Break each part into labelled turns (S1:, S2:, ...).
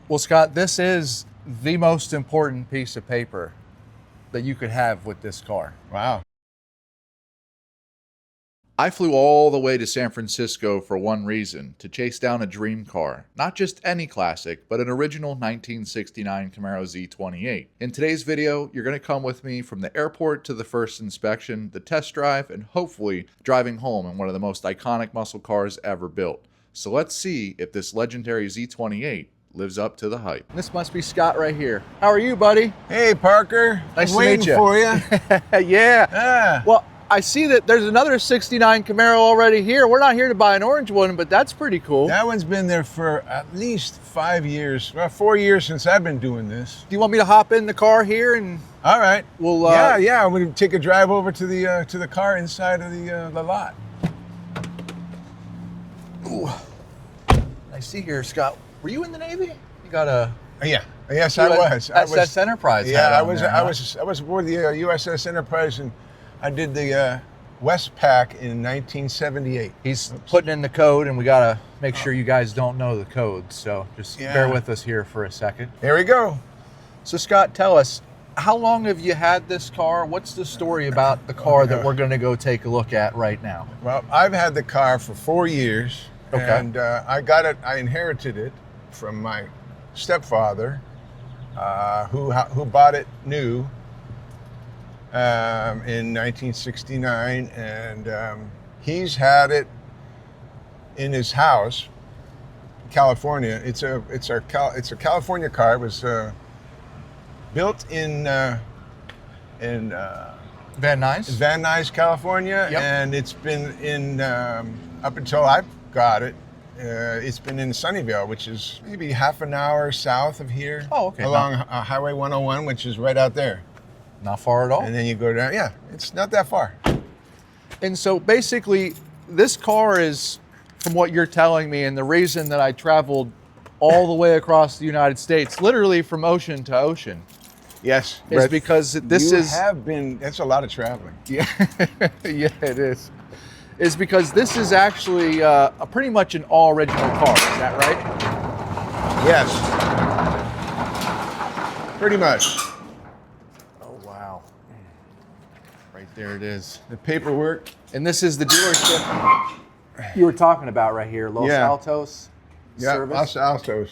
S1: Well, Scott, this is the most important piece of paper that you could have with this car.
S2: Wow.
S1: I flew all the way to San Francisco for one reason, to chase down a dream car. Not just any classic, but an original 1969 Camaro Z28. In today's video, you're going to come with me from the airport to the first inspection, the test drive, and hopefully driving home in one of the most iconic muscle cars ever built. So let's see if this legendary Z28 lives up to the hype. This must be Scott right here. How are you, buddy?
S2: Hey, Parker.
S1: Nice
S2: I'm
S1: to meet
S2: waiting
S1: you.
S2: for you.
S1: Yeah.
S2: Ah.
S1: Well, I see that there's another 69 Camaro already here. We're not here to buy an orange one, but that's pretty cool.
S2: That one's been there for at least 5 years, well, 4 years since I've been doing this.
S1: Do you want me to hop in the car here and
S2: All right.
S1: we'll
S2: yeah. I'm going to take a drive over to the car inside of the lot.
S1: Ooh. I see here, Scott. Were you in the Navy? You got a
S2: Yeah. Yes, I was.
S1: SS Enterprise.
S2: Yeah,
S1: hat
S2: I
S1: on
S2: was.
S1: there,
S2: I
S1: huh?
S2: was aboard the USS Enterprise, and I did the Westpac in 1978.
S1: He's putting in the code, and we gotta make sure you guys don't know the code. So just bear with us here for a second.
S2: Here we go.
S1: So Scott, tell us, how long have you had this car? What's the story about the car that we're gonna go take a look at right now?
S2: Well, I've had the car for 4 years,
S1: Okay.
S2: and I got it. I inherited it from my stepfather, who bought it new in 1969, and he's had it in his house, California. It's a California car. It was built in
S1: Van Nuys?
S2: Van Nuys, California,
S1: Yep.
S2: and it's been in up until I got it. It's been in Sunnyvale, which is maybe half an hour south of here.
S1: Oh, okay.
S2: Along Highway 101, which is right out there.
S1: Not far at all.
S2: And then you go down. Yeah, it's not that far.
S1: And so basically, this car is, from what you're telling me, and the reason that I traveled all the way across the United States, literally from ocean to ocean,
S2: Yes,
S1: is
S2: Brett,
S1: because this
S2: you
S1: is
S2: have been. That's a lot of traveling.
S1: yeah, yeah, it is because this is actually pretty much an all original car. Is that right?
S2: Yes, pretty much.
S1: Oh wow! Right there it is.
S2: The paperwork.
S1: And this is the dealership you were talking about right here, Los
S2: Yeah.
S1: Altos Service.
S2: Los Altos.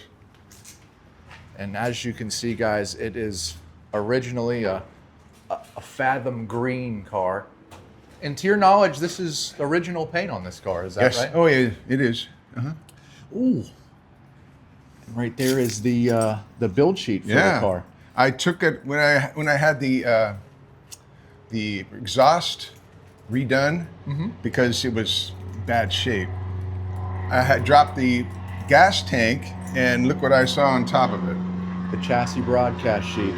S1: And as you can see, guys, it is originally a Fathom green car. And to your knowledge, this is original paint on this car. Is that
S2: Yes.
S1: right?
S2: Oh, yeah, it is.
S1: Ooh. And right there is the build sheet for the car.
S2: I took it when I had the exhaust redone because it was bad shape. I had dropped the gas tank, and look what I saw on top of it.
S1: The chassis broadcast sheet.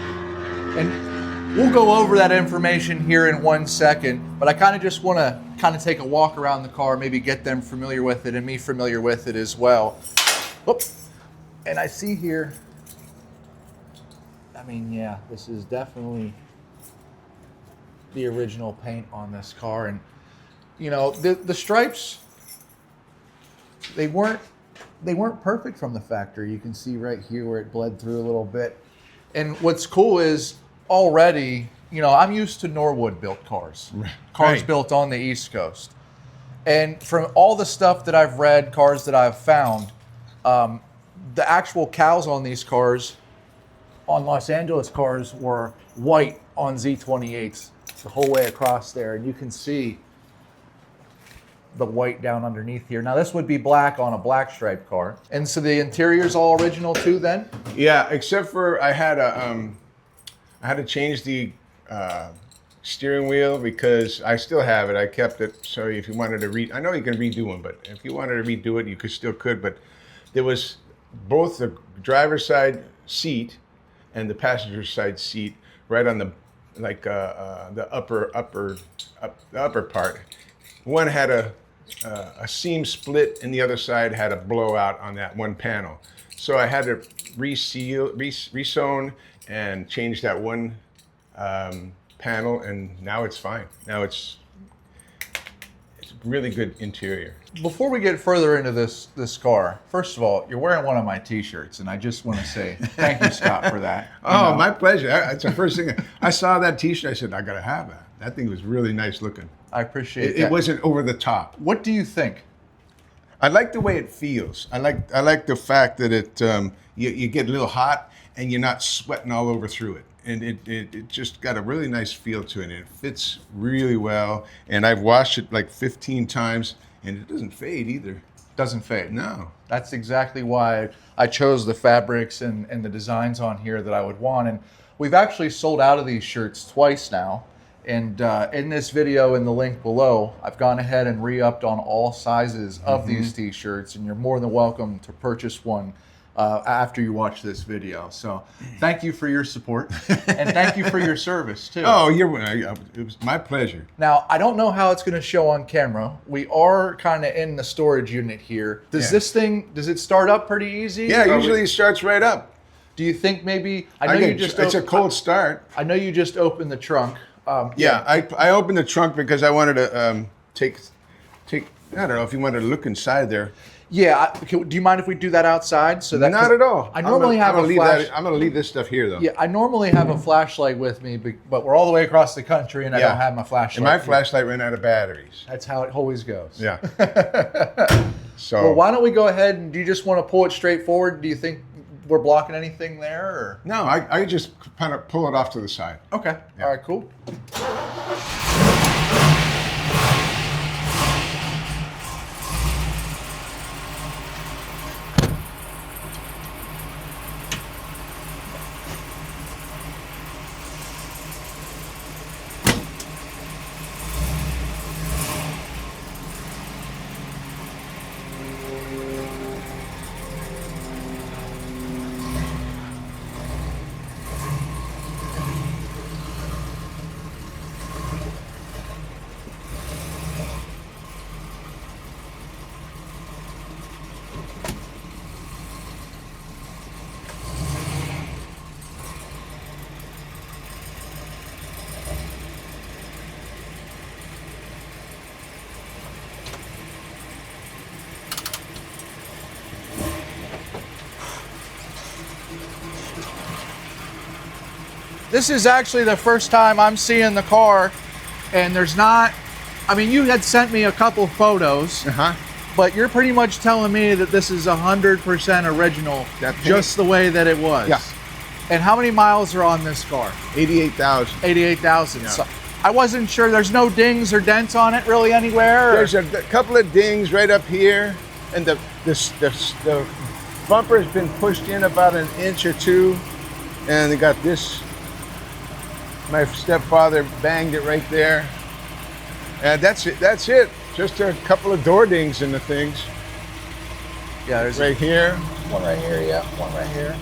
S1: And we'll go over that information here in 1 second, but I kind of just want to take a walk around the car, maybe get them familiar with it and me familiar with it as well. Whoop. And I see here, I mean, yeah, this is definitely the original paint on this car. And, you know, the stripes, they weren't perfect from the factory. You can see right here where it bled through a little bit. And what's cool is already, you know, I'm used to Norwood built cars
S2: Right.
S1: built on the East Coast. And from all the stuff that I've read, cars that I've found, the actual cals on these cars, on Los Angeles cars, were white on Z28s the whole way across there. And you can see the white down underneath here. Now this would be black on a black stripe car. And so the interior's all original too then?
S2: Yeah, except for I had to change the steering wheel because I still have it. I kept it. So if you wanted to I know you can redo one, but if you wanted to redo it, you could. But there was both the driver's side seat and the passenger side seat right on the the upper part. One had a seam split, and the other side had a blowout on that one panel. So I had to resewn, and change that one panel, and now it's fine. Now it's really good interior.
S1: Before we get further into this car, first of all, you're wearing one of my T-shirts, and I just want to say thank you, Scott, for that.
S2: Oh, my pleasure. That's the first thing. I saw that T-shirt. I said, I got to have that. That thing was really nice looking.
S1: I appreciate
S2: it.
S1: that.
S2: It wasn't over the top.
S1: What do you think?
S2: I like the way it feels. I like the fact that it you get a little hot and you're not sweating all over through it. And it just got a really nice feel to it. And it fits really well. And I've washed it like 15 times, and it doesn't fade either.
S1: Doesn't fade.
S2: No.
S1: That's exactly why I chose the fabrics and the designs on here that I would want. And we've actually sold out of these shirts twice now. And in this video, in the link below, I've gone ahead and re-upped on all sizes of these T-shirts. And you're more than welcome to purchase one after you watch this video. So thank you for your support, and thank you for your service too.
S2: Oh, it was my pleasure.
S1: Now, I don't know how it's going to show on camera. We are kind of in the storage unit here. Does this thing, does it start up pretty easy?
S2: Yeah, usually it starts right up.
S1: Do you think maybe,
S2: it's a cold start.
S1: I know you just opened the trunk.
S2: Yeah, I opened the trunk because I wanted to take, I don't know if you wanted to look inside there.
S1: Yeah, do you mind if we do that outside? So that
S2: Not at all.
S1: I normally have a flash.
S2: I'm going to leave this stuff here, though.
S1: Yeah, I normally have a flashlight with me, but we're all the way across the country, and I don't have my flashlight.
S2: And my flashlight ran out of batteries.
S1: That's how it always goes.
S2: Yeah. So.
S1: Well, why don't we go ahead and do you just want to pull it straight forward? Do you think we're blocking anything there? Or?
S2: No, I just kind of pull it off to the side.
S1: Okay. Yeah. All right, cool. This is actually the first time I'm seeing the car, and there's not, I mean, you had sent me a couple photos, but you're pretty much telling me that this is 100% original, just the way that it was.
S2: Yeah.
S1: And how many miles are on this car?
S2: 88,000.
S1: 88,000.
S2: Yeah.
S1: So I wasn't sure, there's no dings or dents on it really anywhere?
S2: There's a couple of dings right up here, and the bumper has been pushed in about an inch or two, and they got this. My stepfather banged it right there. And that's it. That's it. Just a couple of door dings in the things.
S1: Yeah, there's
S2: right here.
S1: One right here, yeah. One right here.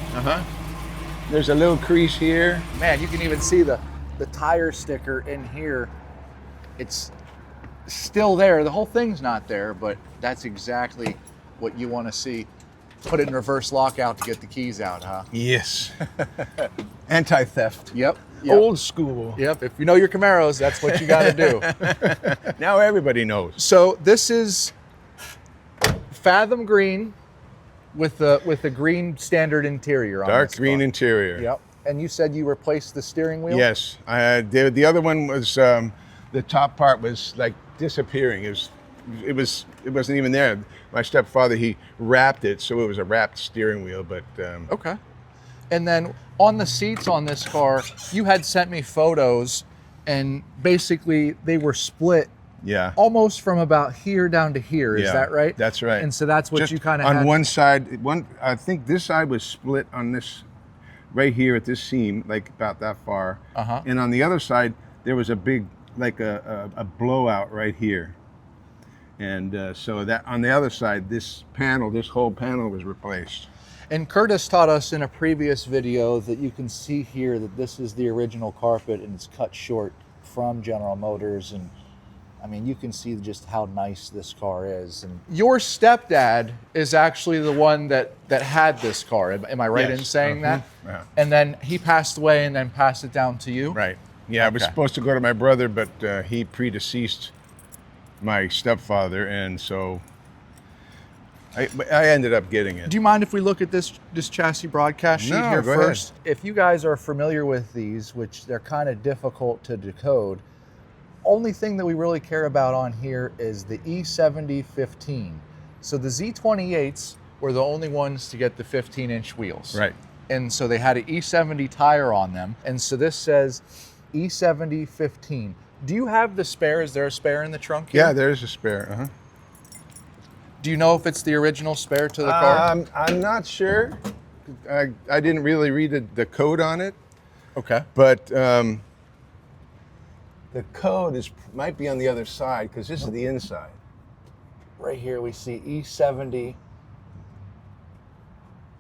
S2: There's a little crease here.
S1: Man, you can even see the tire sticker in here. It's still there. The whole thing's not there, but that's exactly what you want to see. Put it in reverse lockout to get the keys out, huh?
S2: Yes. Anti-theft.
S1: Yep.
S2: Old school.
S1: Yep. If you know your Camaros, that's what you got to do.
S2: Now everybody knows.
S1: So this is Fathom green with the green standard interior on
S2: Dark
S1: this
S2: green
S1: car.
S2: interior.
S1: Yep. And you said you replaced the steering wheel?
S2: Yes. The other one was the top part was like disappearing. It wasn't even there. My stepfather, he wrapped it, so it was a wrapped steering wheel. But
S1: okay. And then on the seats on this car, you had sent me photos, and basically they were split.
S2: Yeah.
S1: Almost from about here down to here. Is that right?
S2: That's right.
S1: And so that's what
S2: Just
S1: you kind of
S2: on
S1: had.
S2: one side. I think this side was split on this, right here at this seam, like about that far. And on the other side, there was a big, like a blowout right here. And so that on the other side, this whole panel was replaced.
S1: And Curtis taught us in a previous video that you can see here that this is the original carpet and it's cut short from General Motors. And I mean, you can see just how nice this car is. And your stepdad is actually the one that had this car. Am I right in saying that?
S2: Yeah.
S1: And then he passed away and then passed it down to you?
S2: Right. Yeah, it was supposed to go to my brother, but he predeceased my stepfather, and so I ended up getting it.
S1: Do you mind if we look at this chassis broadcast sheet
S2: No,
S1: here
S2: go
S1: first?
S2: ahead.
S1: If you guys are familiar with these, which they're kind of difficult to decode, only thing that we really care about on here is the E70-15. So the Z28s were the only ones to get the 15-inch wheels.
S2: Right.
S1: And so they had an E70 tire on them. And so this says E70-15. Do you have the spare? Is there a spare in the trunk here?
S2: Yeah, there's a spare. Uh-huh.
S1: Do you know if it's the original spare to the car?
S2: I'm not sure. I didn't really read the code on it,
S1: Okay.
S2: but the code might be on the other side because this is the inside.
S1: Right here we see E70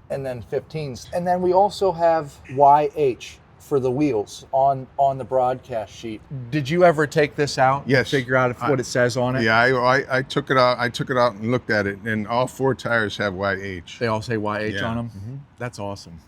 S1: and then 15s. And then we also have YH for the wheels on the broadcast sheet. Did you ever take this out?
S2: Yes.
S1: Figure out what it says on it?
S2: Yeah, I took it out. I took it out and looked at it, and all 4 tires have YH.
S1: They all say YH
S2: Yeah.
S1: on them? Mm-hmm. That's awesome.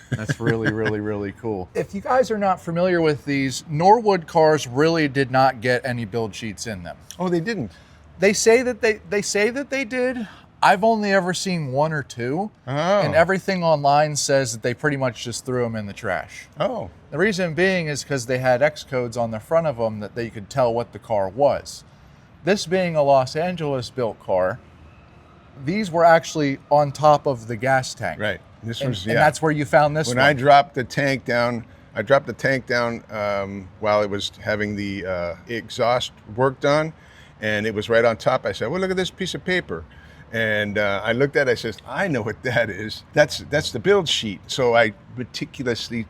S1: That's really, really, really cool. If you guys are not familiar with these, Norwood cars really did not get any build sheets in them.
S2: Oh, they didn't.
S1: They say that they did. I've only ever seen 1 or 2, and everything online says that they pretty much just threw them in the trash.
S2: Oh.
S1: The reason being is because they had X codes on the front of them that they could tell what the car was. This being a Los Angeles built car, these were actually on top of the gas tank.
S2: Right. This
S1: And,
S2: was,
S1: and that's where you found this
S2: when
S1: one.
S2: I dropped the tank down. While it was having the exhaust worked on, and it was right on top. I said, "Well, look at this piece of paper." And I looked at it, I says, I know what that is. That's the build sheet. So I meticulously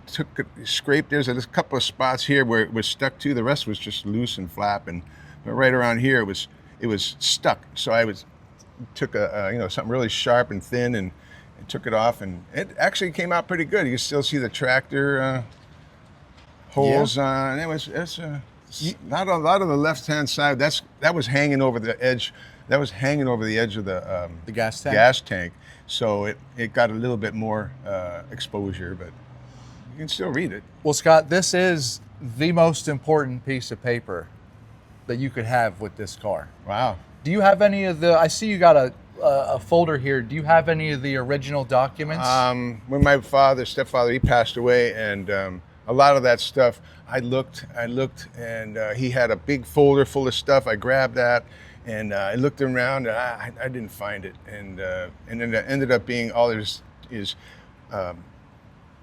S2: scraped. There's a couple of spots here where it was stuck to. The rest was just loose and flapping. But right around here, it was stuck. So I took something really sharp and thin and took it off, and it actually came out pretty good. You can still see the tractor holes on. It's not a lot on the left-hand side. That was hanging over the edge. That was hanging over the edge of the
S1: gas tank.
S2: Gas tank, so it got a little bit more exposure, but you can still read it.
S1: Well, Scott, this is the most important piece of paper that you could have with this car.
S2: Wow.
S1: Do you have any of the? I see you got a folder here. Do you have any of the original documents?
S2: When my stepfather, he passed away, and a lot of that stuff, I looked, and he had a big folder full of stuff. I grabbed that. And I looked around, and I didn't find it, and then it ended up being all his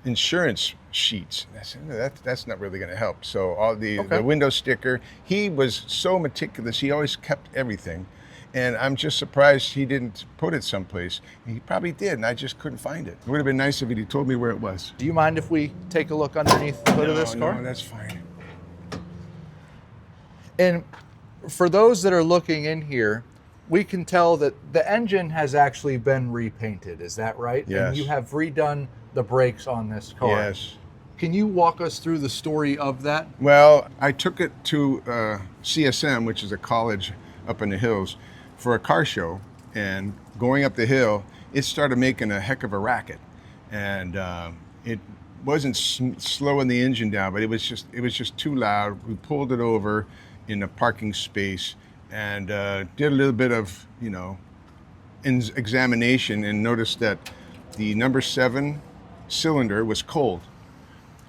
S2: insurance sheets. I said, that's not really going to help. So all the window sticker. He was so meticulous. He always kept everything, and I'm just surprised he didn't put it someplace. He probably did, and I just couldn't find it. It would have been nice if he'd told me where it was.
S1: Do you mind if we take a look underneath the hood of this car?
S2: No, that's fine.
S1: And for those that are looking in here, we can tell that the engine has actually been repainted. Is that right?
S2: Yes.
S1: And you have redone the brakes on this car.
S2: Yes.
S1: Can you walk us through the story of that?
S2: Well, I took it to CSM, which is a college up in the hills, for a car show. And going up the hill, it started making a heck of a racket. And it wasn't slowing the engine down, but it was just too loud. We pulled it over in a parking space and did a little bit of examination, and noticed that the number 7 cylinder was cold.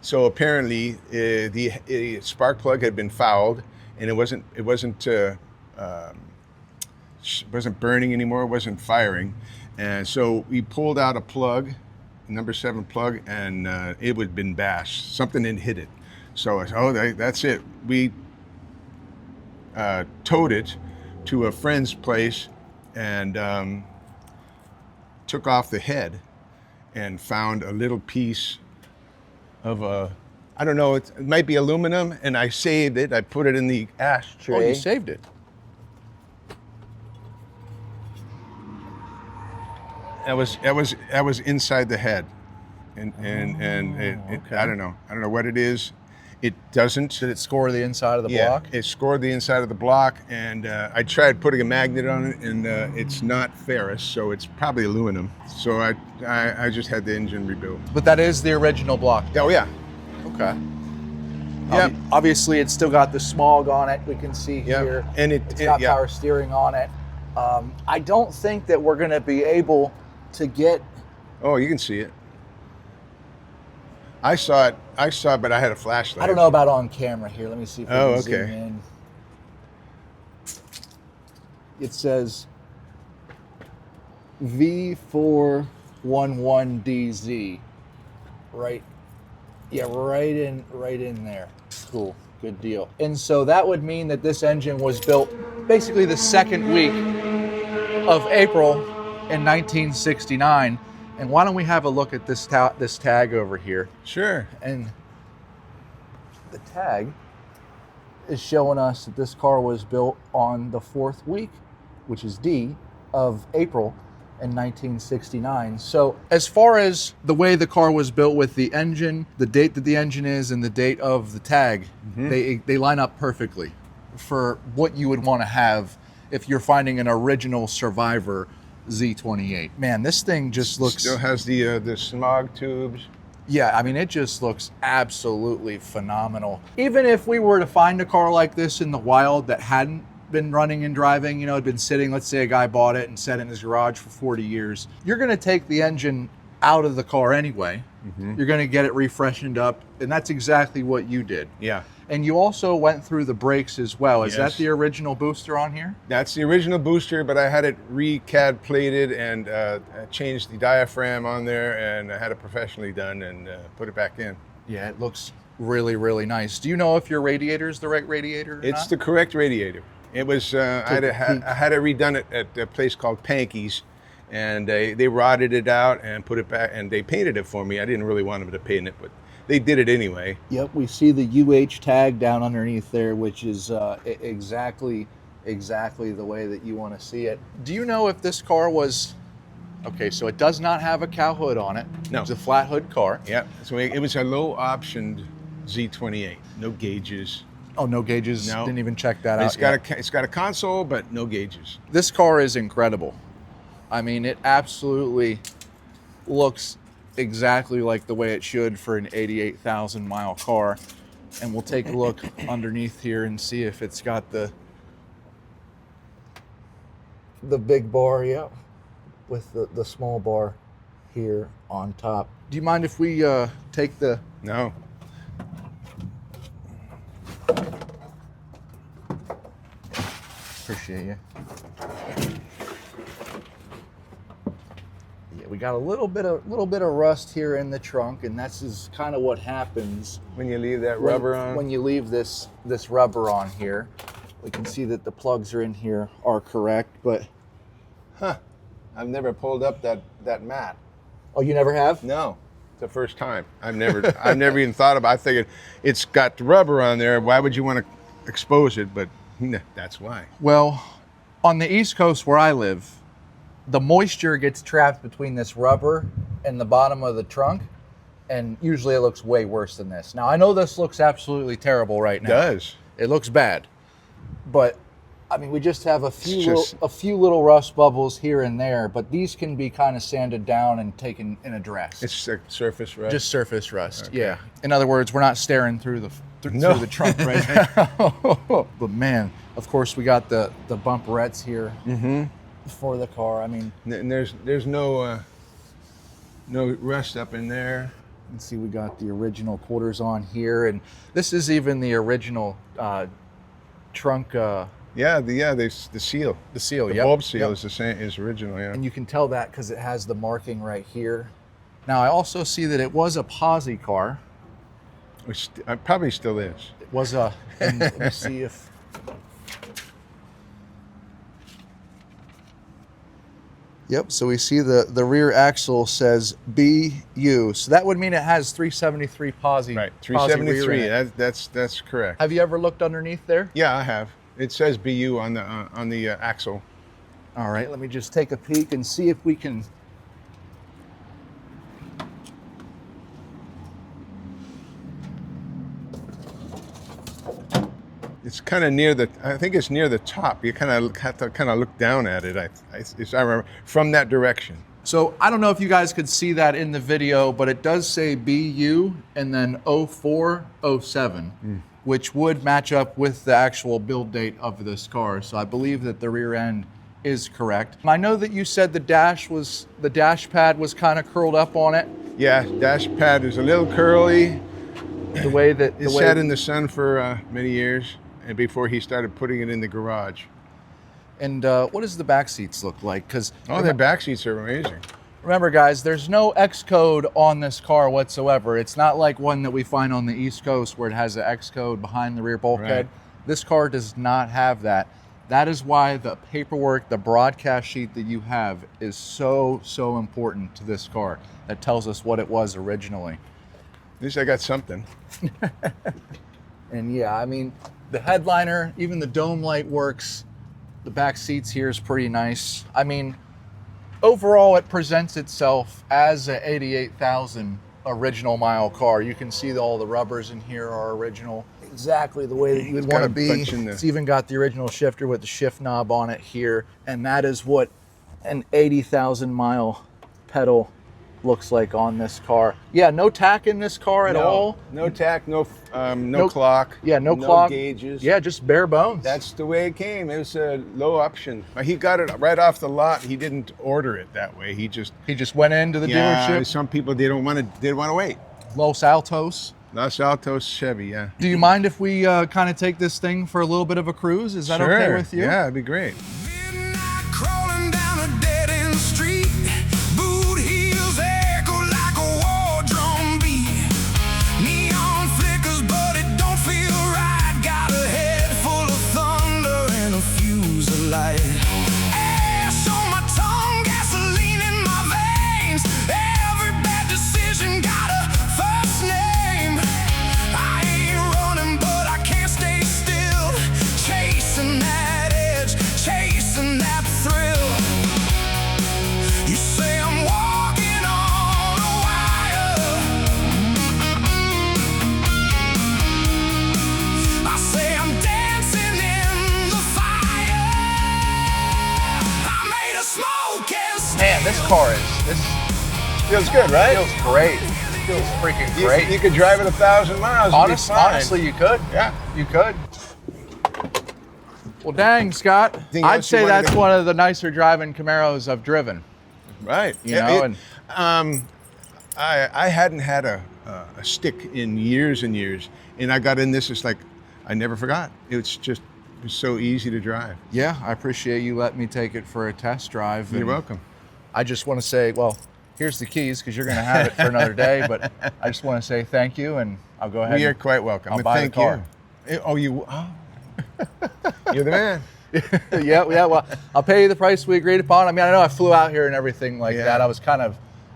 S2: So apparently the spark plug had been fouled, and it wasn't burning anymore. It wasn't firing, and so we pulled out a plug, number 7 plug, and it had been bashed. Something had hit it. So I said, that's it. We towed it to a friend's place and took off the head and found a little piece of I don't know, it might be aluminum, and I saved it. I put it in the ashtray.
S1: Oh, you saved it.
S2: That was inside the head, and
S1: okay.
S2: I don't know what it is. It doesn't.
S1: Did it score the inside of the block?
S2: It scored the inside of the block, and I tried putting a magnet on it, and it's not ferrous, so it's probably aluminum. So I just had the engine rebuilt.
S1: But that is the original block.
S2: Oh yeah.
S1: Okay.
S2: Yep.
S3: Obviously, it's still got the smog on it. We can see
S2: Yep.
S3: here.
S2: And
S3: It's got
S2: yeah.
S3: power steering on it. I don't think that we're going to be able to get.
S2: Oh, you can see it. I saw it, but I had a flashlight.
S3: I don't know about on camera here. Let me see if we
S2: Oh,
S3: can zoom
S2: okay.
S3: in. It says V411DZ. Right. Yeah, right in there. Cool. Good deal. And so that would mean that this engine was built basically the second week of April in 1969. And why don't we have a look at this tag over here?
S2: Sure.
S3: And the tag is showing us that this car was built on the 4th week, which is D, of April in 1969. So as far as the way the car was built with the engine, the date that the engine is, and the date of the tag, they line up perfectly for what you would want to have if you're finding an original Survivor Z28. Man, this thing just looks...
S2: Still has the smog tubes.
S3: Yeah, I mean, it just looks absolutely phenomenal. Even if we were to find a car like this in the wild that hadn't been running and driving, you know, had been sitting, let's say a guy bought it and sat in his garage for 40 years, you're going to take the engine out of the car anyway. You're going to get it refreshened up, and that's exactly what you did.
S2: Yeah.
S3: And you also went through the brakes as well. Is that
S2: Yes.
S3: the original booster on here?
S2: That's the original booster, but I had it re-cad plated and changed the diaphragm on there, and I had it professionally done and put it back in.
S3: Yeah, it looks really, really nice. Do you know if your radiator is the right radiator or
S2: It's
S3: not?
S2: the correct radiator. It was I had it redone at a place called Panky's, and they rotted it out and put it back, and they painted it for me. I didn't really want them to paint it, but they did it anyway.
S3: Yep, we see the UH tag down underneath there, which is exactly the way that you want to see it. Do you know if this car was... Okay, so it does not have a cow hood on it.
S2: No.
S3: It's a flat hood car.
S2: Yeah, so it was a low-optioned Z28, no gauges.
S3: Oh, no gauges.
S2: No.
S3: Didn't even check that out.
S2: It's got a console, but no gauges.
S3: This car is incredible. I mean, it absolutely looks exactly like the way it should for an 88,000 mile car. And we'll take a look underneath here and see if it's got the big bar, yeah, with the small bar here on top. Do you mind if we take the...
S2: No.
S3: Appreciate you. Yeah, we got a little bit of rust here in the trunk, and that's is kind of what happens
S2: When you leave that rubber on?
S3: when you leave this rubber on here. We can see that the plugs are in here are correct, but
S2: I've never pulled up that mat.
S3: oh, you never have?
S2: No, it's the first time. I've never even thought about it. I figured it's got the rubber on there. Why would you want to expose it? But that's why.
S3: Well, on the East Coast where I live, the moisture gets trapped between this rubber and the bottom of the trunk, and usually it looks way worse than this. Now, I know this looks absolutely terrible right now.
S2: It does.
S3: It looks bad, but I mean, we just have a few
S2: just-
S3: a few little rust bubbles here and there, but these can be kind of sanded down and taken and addressed.
S2: It's a surface rust.
S3: Just surface rust.
S2: Okay.
S3: Yeah. In other words, we're not staring through the
S2: No.
S3: through the trunk right now. But man, of course, we got the bumperettes here for the car. I mean,
S2: And there's no rust up in there.
S3: let's see, we got the original quarters on here, and this is even the original trunk.
S2: The seal.
S3: The seal.
S2: The
S3: Yep.
S2: bulb seal
S3: Yep.
S2: is the same, is original. Yeah.
S3: And you can tell that because it has the marking right here. Now, I also see that it was a posi car.
S2: Which probably still is.
S3: It was a. And let me see if. Yep. So we see the rear axle says BU. So that would mean it has 373 posi.
S2: Right.
S3: posi rear
S2: 373.
S3: in it.
S2: That's correct.
S3: Have you ever looked underneath there?
S2: Yeah, I have. It says BU on the axle.
S3: All right. Let me just take a peek and see if we can.
S2: It's kind of near the. I think it's near the top. You kind of have to kind of look down at it. I remember from that direction.
S3: So I don't know if you guys could see that in the video, but it does say BU and then 0407, which would match up with the actual build date of this car. So I believe that the rear end is correct. I know that you said the dash pad was kind of curled up on it.
S2: Yeah, dash pad is a little curly.
S3: The way that
S2: It sat in the sun for many years, and before he started putting it in the garage.
S3: And what does the back seats look like? Because
S2: Their back seats are amazing.
S3: remember, guys, there's no X code on this car whatsoever. It's not like one that we find on the East Coast where it has an X code behind the rear bulkhead.
S2: Right.
S3: This car does not have that. That is why the paperwork, the broadcast sheet that you have is so important to this car. That tells us what it was originally.
S2: At least I got something.
S3: And yeah, I mean, the headliner, even the dome light works. The back seats here is pretty nice. I mean, overall, it presents itself as a 88,000 original mile car. You can see that all the rubbers in here are original. Exactly the way that you would want to be. It's even got the original shifter with the shift knob on it here. And that is what an 80,000 mile pedal looks like on this car. Yeah, no tack in this car at all.
S2: No tack, no clock.
S3: Yeah, no clock.
S2: Gauges.
S3: Yeah, just bare bones.
S2: That's the way it came. It was a low option. He got it right off the lot. He didn't order it that way. He just
S3: went into the dealership.
S2: Some people they didn't want to wait.
S3: Los Altos.
S2: Los Altos Chevy, yeah.
S3: Do you mind if we kind of take this thing for a little bit of a cruise? Is that okay with you?
S2: Yeah, it'd be great.
S4: Midnight crawling down a dead-end street. Boot heels echo like a war drum beat. Neon flickers, but it don't feel right. Got a head full of thunder and a fuse of light. Ash on my tongue, gasoline in my veins. Every bad decision got a first name. I ain't running, but I can't stay still. Chasing that edge, chasing that thrill. You say I'm walking on a wire. I say I'm dancing in the fire. I made a smoke and
S3: Man, this car
S2: Feels good, right?
S3: feels great. Feels freaking great.
S2: You could drive it 1,000 miles. It'd be fine.
S3: Honestly, you could.
S2: Yeah.
S3: You could. Well, dang, Scott.
S2: Anything
S3: I'd
S2: else you
S3: say
S2: wanted
S3: that's
S2: to-
S3: one of the nicer driving Camaros I've driven.
S2: Right.
S3: You know,
S2: I hadn't had a stick in years and years, and I got in this. It's like I never forgot. It's so easy to drive.
S3: Yeah, I appreciate you letting me take it for a test drive.
S2: You're
S3: and
S2: welcome.
S3: I just want to say, well, here's the keys because you're going to have it for another day. But I just want to say thank you, and I'll go ahead.
S2: You're quite welcome.
S3: I'll buy
S2: Thank
S3: the car.
S2: you. Oh, you. Oh. You're the man.
S3: yeah. Well, I'll pay you the price we agreed upon. I mean, I know I flew out here and everything like
S2: Yeah.
S3: that. I was kind of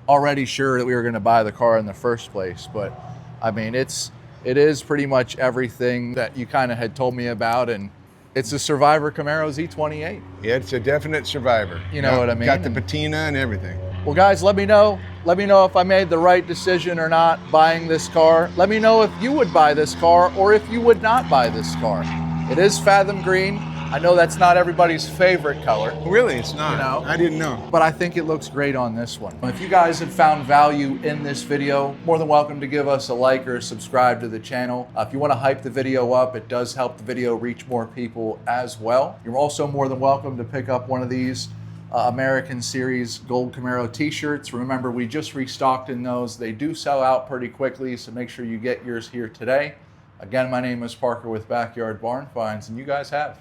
S3: already sure that we were going to buy the car in the first place. But I mean, it is pretty much everything that you kind of had told me about, and it's a Survivor Camaro Z28.
S2: Yeah, it's a definite survivor.
S3: You know what I mean?
S2: Got the patina and everything.
S3: Well, guys, let me know. Let me know if I made the right decision or not buying this car. Let me know if you would buy this car or if you would not buy this car. It is Fathom Green. I know that's not everybody's favorite color,
S2: Really, it's not.
S3: You know?
S2: I didn't know.
S3: but I think it looks great on this one. If you guys have found value in this video, more than welcome to give us a like or subscribe to the channel. If you want to hype the video up, it does help the video reach more people as well. You're also more than welcome to pick up one of these American Series Gold Camaro t-shirts. Remember, we just restocked in those. They do sell out pretty quickly, so make sure you get yours here today. Again, my name is Parker with Backyard Barn Finds, and you guys have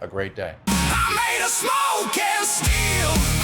S3: a great day.
S4: I made a smoke and steel.